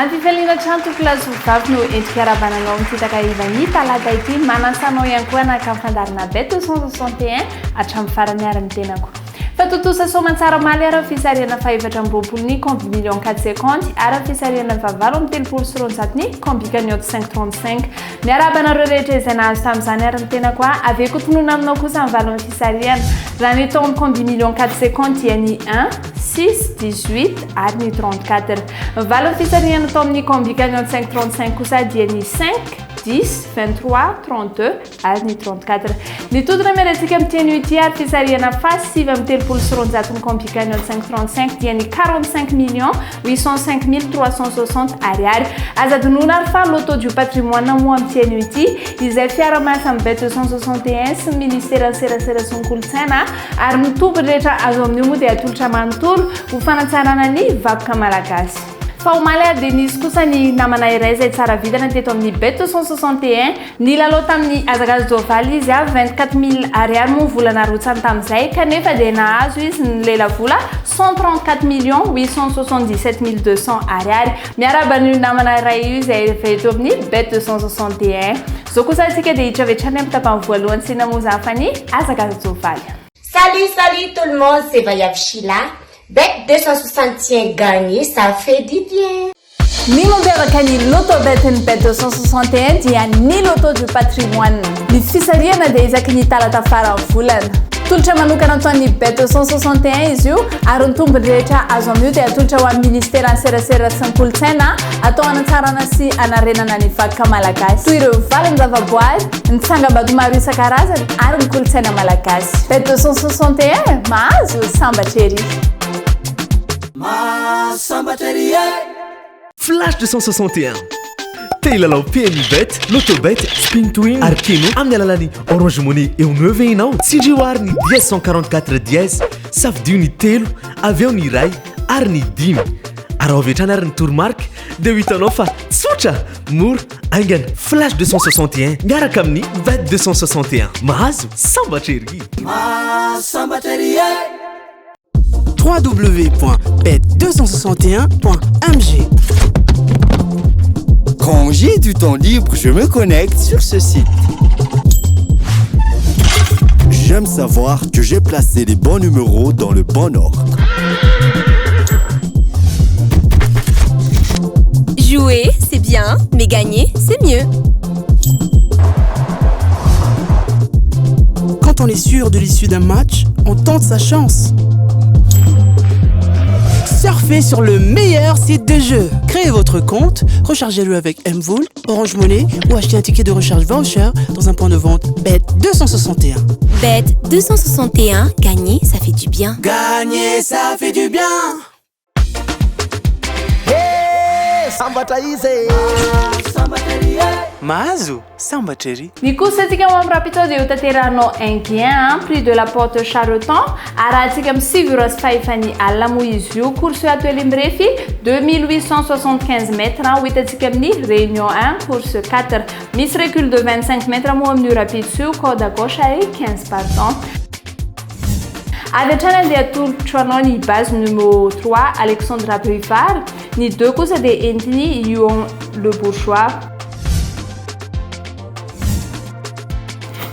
Antifaliana trano tompolazo vavy no endrika arabananao mititaka ivany talata ity manasanao ihany koa anaka fandarina bet 261 hatramin'ny farany ary ny tenako. Fa totosa soamantsara maly ara fisariana faefatra amby ny combi million 450 ara fisariana vavalo amin'ny telopolo sy roanjato combi cagnotte 535 miarabanareo rehetra izay nahazo tamin'izany ary ny tena koa aveko tonoina aminao kosa ny valon'ny fisariana raha ny tao amin'ny combi million 450 dia ny 1 6 18 ary ny 34 valon'ny fisariana tao amin'ny combi cagnotte 535 kosa dia ny 5 10, 23, 32 ary ny 34. Ny todona merantsika amin'ity ity ary fisariana fasy amin'ny telopolo sy roanjato ny combi cagnotte 535 dia ny 45 millions 805 360 ariary. Aza adinona ary fa loto du patrimoine moa amin'ity ity izay fiara-miasa amin'ny bet 261 sy ny ministère serasera sy ny kolontsaina ary ny tombony rehetra azo amin'io moa dia atolotra manontolo ho fanatsarana ny vakoka malagasy. Fa omaly Denis kosa ny namana iray izay tsara vidana teto amin'ny bet 261 ny lalao tamin'ny azakazy Dovaly izy 24 000 ariary moa volana rotsany tamin'izay kanefa dia nahazo izy ny lela vola 134 877 200 ariary miaraban'io namana iray io izay eto amin'ny bet 261 zao kosa antsika dia hitravetrany amin'ny tapany voalohany sy namoza fa ny azakazy Dovaly. Salut tout le monde, c'est Vayab Sheila. Bet 261 gagné, ça fait du bien. Ni mampiavaka ny loto bet ny bet 261 dia ny loto du patrimoine. Ny fisariana dia isaky ny talata farany volana. Tolotra manokana ataon'ny bet 261 izy io ary ny tombony rehetra azo amin'io dia atolotra ho amin'ny ministère serasera sy ny kolontsaina atao anatsarana sy anarenana ny vakoka malagasy toy ireo valiny zavaboary ny tsangam-bato maro isan-karazany ary ny kolontsaina malagasy. Bet 261 mahazo sambatra ery. Flash 261 Teilalao PMI Bet, Lotobet, Spin to Win, Arkeno amin'ny alalany Orange Money eo 9 ianao tsindrioary ny 144 dièse safidio ny telo avy eo ny iray ary ny dimy ary avetrany ary ny tourmarque dia hitanao fa tsotra mora aingana Flash 261 miaraka amin'ny Bet 261 mahazo sambatra ery www.bet261.mg. Quand j'ai du temps libre, je me connecte sur ce site. J'aime savoir que j'ai placé les bons numéros dans le bon ordre. Jouer, c'est bien, mais gagner, c'est mieux. Quand on est sûr de l'issue d'un match, on tente sa chance. Surfez sur le meilleur site de jeu. Créez votre compte, rechargez-le avec Mvool, Orange Money ou achetez un ticket de recharge voucher dans un point de vente Bet 261. Bet 261, gagner, ça fait du bien. Gagner, ça fait du bien. Mahazo sambatry Ny kosa antsika mamiraha-pito dia ho tanterahanao un gain prix de la porte Chareton arahantsika amin'ny 7 fahefany alina moa izy io course ato elimbrefy 2875 mètres ho hitantsika amin'ny réunion 1 course 4 misy recul de 25 mètres moa amin'ny rapide sur code à gauche ary 15 partants. Avy hatrany dia atolotroanao ny base numéro 3 Alexandra Brivard, ny 2 kosa dia entiny Yvon Le Bourgeois.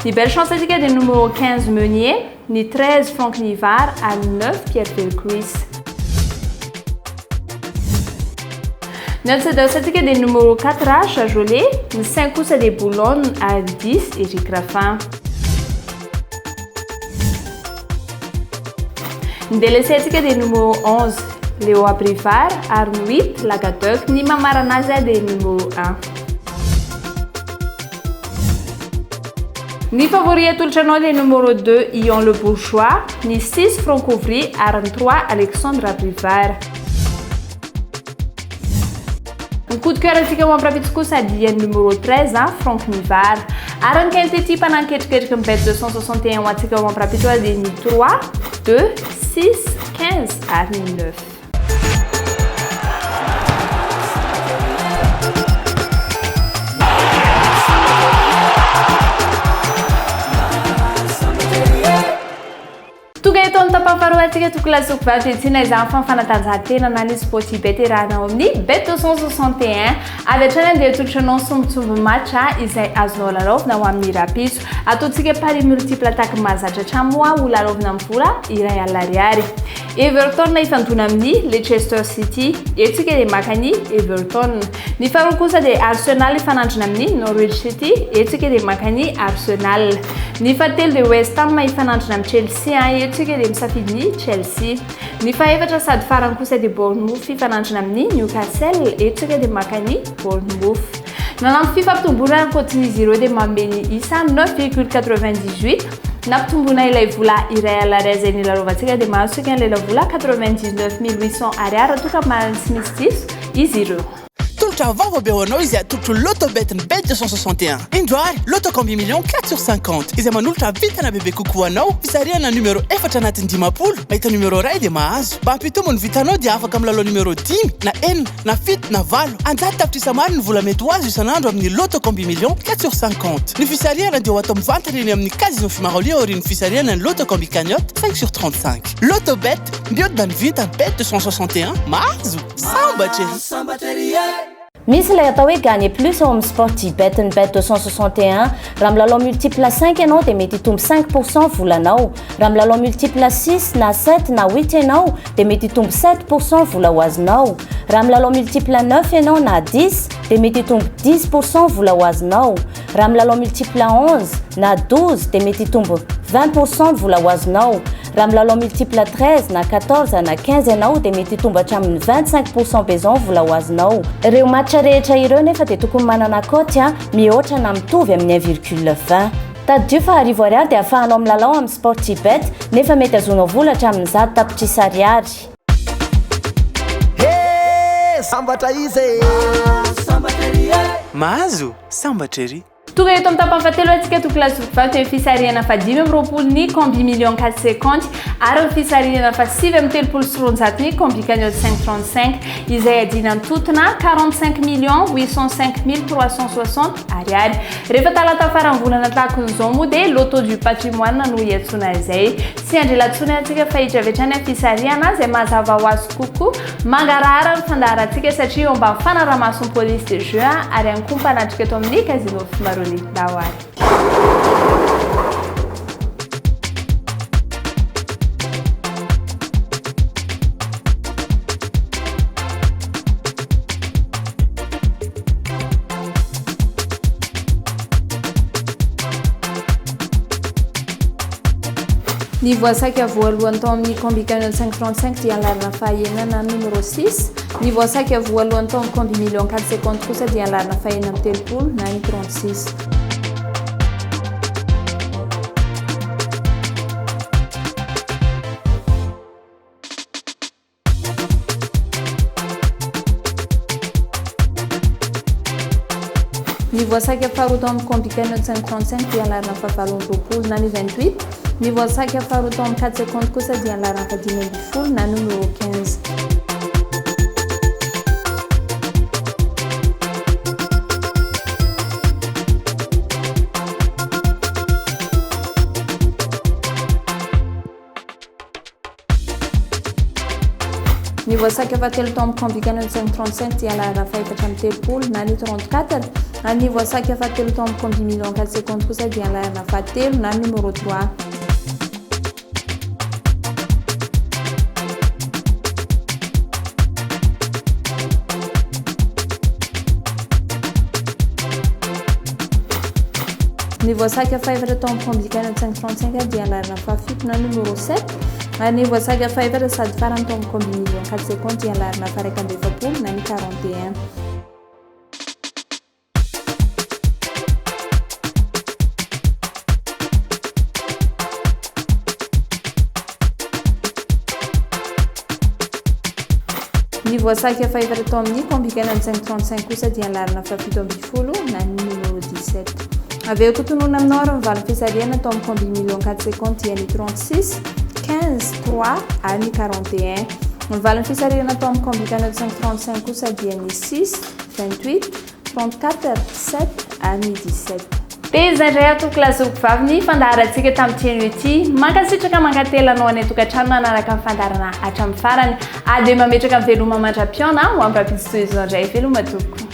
Ny belle chance antsika dia numéro 15 Meunier, ny 13 Franck Nivard ary 9 Pierre Felcruis. Ny antsadasa antsika dia numéro 4 Chajolet, ny 5 kosa dia Boulogne ary 10 Eric Raffin. Ny délaissé antsika dia numéro 11 Léo Abrivard ary 8 Lagateuk, ny mamarana azy dia numéro 1. Ny favori atolotranao dia numéro 2 Yvon Le Bourgeois, ny 6 Francouvry ary ny 3 Alexandra Brivard. Ny coup de cœur antsika mampiafitsy kosa dia numéro 13 Franck Nivard ary ny quinte ty mpananketriketriky ny bet 261 ho antsika mampiafitsy dia ny 3 2 6 15 ary ny 9. toga eto amin'ny tapafaroantsika tokolasoko vavy etsina izany fanfanatanjahantena na ny sport bet rahanao amin'ny bet 261 avy hatrany andeha totranao sombitsombo matcha izay azonao lalaovina ho amin'ny rapiso ataontsika pari multiple attaque mahazatra hatramoa ho lalaovina amin'ny vola iray alina ariary. Everton na ifandona amin'ny Leicester City etsika dia makany Everton. Ny faharoa kosa dia Arsenal ifanandrina amin'ny Norwich City etsika dia makany Arsenal. Ny fahatelo dia West Ham ifanandrina amin'ny Chelsea etsika dia misafidy ny Chelsea. Ny fahaefatra sady farany kosa dia Bournemouth ifanandrina amin'ny Newcastle etsika dia makany Bournemouth. Nanano fifampitombona ankoatrin'izy ireo dia mameny isa 9,98 nampitombona ilay vola iray alina izay nilalovantsika dia mahasoka an'ilay vola 99 800 ariary toka manisy misy diso izy ireo. Tolotra vaovao be ho anao izy atolotro lotobet ny bet 261 indroary loto combi million 4/50 izay manolotra vitana bebe kokoa anao fisarihana numero efatra anatin'ny 10 mahita numero ray dia mahazo mba hampitomo ny vitanao dia afaka milalao numero 10 na 1 na 7 na 8 anjaty tapitrisa maro ny vola mety ho azo isanandro amin'ny loto combi million 4/50 ny fisarihana dia ho atao mivantana eny amin'ny casino Fimarolia aorian'ny fisarihana ny loto combi cagnotte 5/35 lotobet mbiodina ny vitany bet 261 mahazo sambatry. Misy ilay atao hoe gagner plus ao amin'ny Sportibet ny bet 261 raha milalao multiple 5 ianao dia mety hitombo 5% volanao raha milalao multiple 6 na 7 na 8 ianao dia mety hitombo 7% vola ho azonao raha milalao multiple 9 ianao na 10 dia mety hitombo 10% vola ho azonao raha milalao multiple 11 na 12 dia mety hitombo 20% vola ho azonao raha milalao multiple 13 na 14 na 15 ianao dia mety hitombo hatramin'ny 25% bezon vola ho azonao. Ireo matcha rehetra ireo nefa dia tokony manana koty mihoatra na mitovy amin'ny 1,20. Tadio fa arivo ariary dia ahafahanao milalao amin'ny Sportibet nefa mety azonao vola hatramin'ny 10 tapitrisa ariary. Sambatra izy mahazo sambatry. Toga eto amin'ny tapany fahatelo antsika tokolasoko vavy fisarihana fa 5 ny combi million 450 ary ny fisarihana fa 7 ny combi cagnotte 535 izay adinany totona 45 805 360 ariary. Rehefa talata farany volana tahakon'izao moa dia loto du patrimoine no hiantsona izay sy andrelatsony antsika fa hitravetrany amin'ny fisarihana izay mazava ho azy kokoa mangarahara ny fandaharantsika satria eo mba fanaramason'ny police de jeu ary ihany koa mpanadrika eto amin'ny casino Fimarolia. Dawari. Ny voasaiky voalohany tao amin'ny combi cagnotte 535 dia alarina fahaenana numéro 6. Ny voasaiky voalohany tao amin'ny combi million 450 kosa dia alarina fahaenana telopolo na ny 36. Ny voasaiky faharoa tao amin'ny combi cagnotte 535 dia alarina fahavalon-roapolo na ny 28. Ny voasaiky faharoa tao amin'ny 450 kosa dia alarina fadimy na numéro 15. Ny voasaiky fahatelo tao amin'ny combi cagnotte 535 dia alarina fahaefatra amin'ny telopolo na ny 34. Ny voasaiky fahatelo tao amin'ny combi million 450 kosa dia alarina fahatelo na numéro 3. Ny voasaiky fahaefatra tao amin'ny combi cagnotte 535 dia alarina fahafito na numéro 7. Ny voasaiky fahaefatra sady farany tao amin'ny combi million 450 dia alarina faraika amby efapolo na ny 41. Ny voasaiky fahaefatra tao amin'ny combi cagnotte 535 kosa dia alarina fahafito amby folo na ny numéro 17. Aveo kotonona aminao ary mivaly fisarihana tao amin'ny combi million 450 dia ny 36 15 3 ary ny 41. Mivaly fisarihana tao amin'ny combi cagnotte 535 kosa dia ny 6 28 34 7 ary ny 17. dia izay indray atoko lazoko vaviny fandaharantsika tamin'ny tiano ety mankasitraka mankatelanao any tokantrano nanaraka amin'ny fandarana hatramin'ny farany dia mametraka amin'ny veloma mandra-piona ho am'rapidistoy izao indray veloma toko